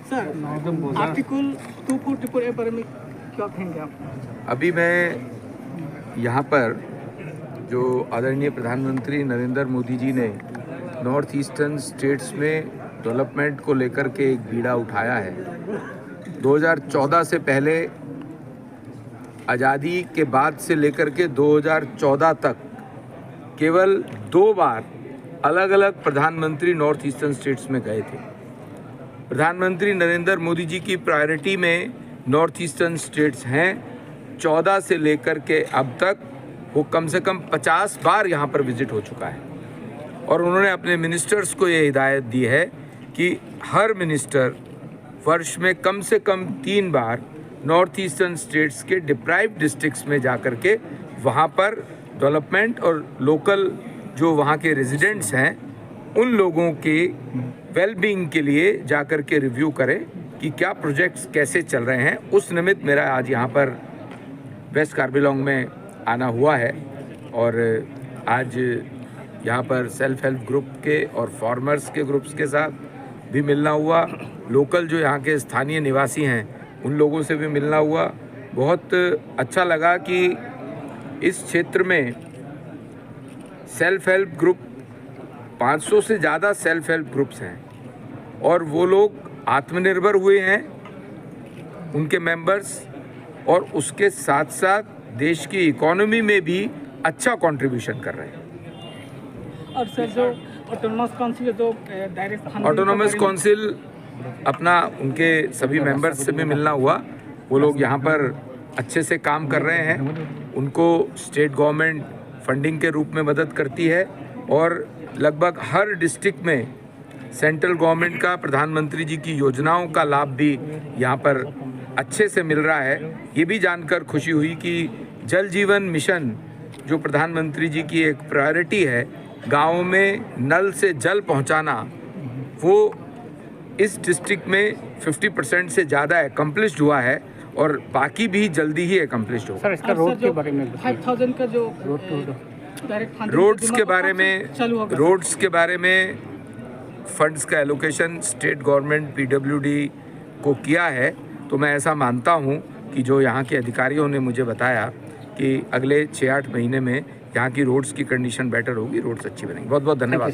Sir, article 244 के बारे में क्या कहेंगे आप? अभी मैं यहाँ पर जो आदरणीय प्रधानमंत्री नरेंद्र मोदी जी ने नॉर्थ ईस्टर्न स्टेट्स में डेवलपमेंट को लेकर के एक बीड़ा उठाया है। 2014 से पहले, आज़ादी के बाद से लेकर के 2014 तक केवल 2 बार अलग अलग प्रधानमंत्री नॉर्थ ईस्टर्न स्टेट्स में गए थे। प्रधानमंत्री नरेंद्र मोदी जी की प्रायोरिटी में नॉर्थ ईस्टर्न स्टेट्स हैं। 14 से लेकर के अब तक वो कम से कम 50 बार यहाँ पर विजिट हो चुका है और उन्होंने अपने मिनिस्टर्स को ये हिदायत दी है कि हर मिनिस्टर वर्ष में कम से कम 3 बार नॉर्थ ईस्टर्न स्टेट्स के डिप्राइव्ड डिस्ट्रिक्ट्स में जा कर के वहाँ पर डेवलपमेंट और लोकल जो वहाँ के रेजिडेंट्स हैं उन लोगों के वेलबींग के लिए जाकर के रिव्यू करें कि क्या प्रोजेक्ट्स कैसे चल रहे हैं। उस निमित्त मेरा आज यहाँ पर वेस्ट कार्बी-आंगलोंग में आना हुआ है और आज यहाँ पर सेल्फ हेल्प ग्रुप के और फार्मर्स के ग्रुप्स के साथ भी मिलना हुआ। लोकल जो यहाँ के स्थानीय निवासी हैं उन लोगों से भी मिलना हुआ। बहुत अच्छा लगा कि इस क्षेत्र में सेल्फ हेल्प ग्रुप 500 से ज़्यादा सेल्फ हेल्प ग्रुप्स हैं और वो लोग आत्मनिर्भर हुए हैं, उनके मेंबर्स, और उसके साथ साथ देश की इकोनॉमी में भी अच्छा कंट्रीब्यूशन कर रहे हैं। और सर, जो ऑटोनॉमस काउंसिल जो डायरेक्ट ऑटोनॉमस काउंसिल अपना उनके सभी मेंबर्स से भी मिलना हुआ। वो लोग यहाँ पर अच्छे से काम कर रहे हैं। उनको स्टेट गवर्नमेंट फंडिंग के रूप में मदद करती है और लगभग हर डिस्ट्रिक्ट में सेंट्रल गवर्नमेंट का, प्रधानमंत्री जी की योजनाओं का लाभ भी यहाँ पर अच्छे से मिल रहा है। ये भी जानकर खुशी हुई कि जल जीवन मिशन जो प्रधानमंत्री जी की एक प्रायोरिटी है, गाँव में नल से जल पहुँचाना, वो इस डिस्ट्रिक्ट में 50% से ज़्यादा एकम्प्लिश्ड हुआ है और बाकी भी जल्दी ही एकम्प्लिश्ड होगा। सर, इसका रोड के बारे में 5000 का जो रोड्स के बारे में फंड्स का एलोकेशन स्टेट गवर्नमेंट पीडब्ल्यूडी को किया है। तो मैं ऐसा मानता हूं कि जो यहाँ के अधिकारियों ने मुझे बताया कि अगले 6-8 महीने में यहाँ की रोड्स की कंडीशन बेटर होगी, रोड्स अच्छी बनेंगी। बहुत बहुत धन्यवाद।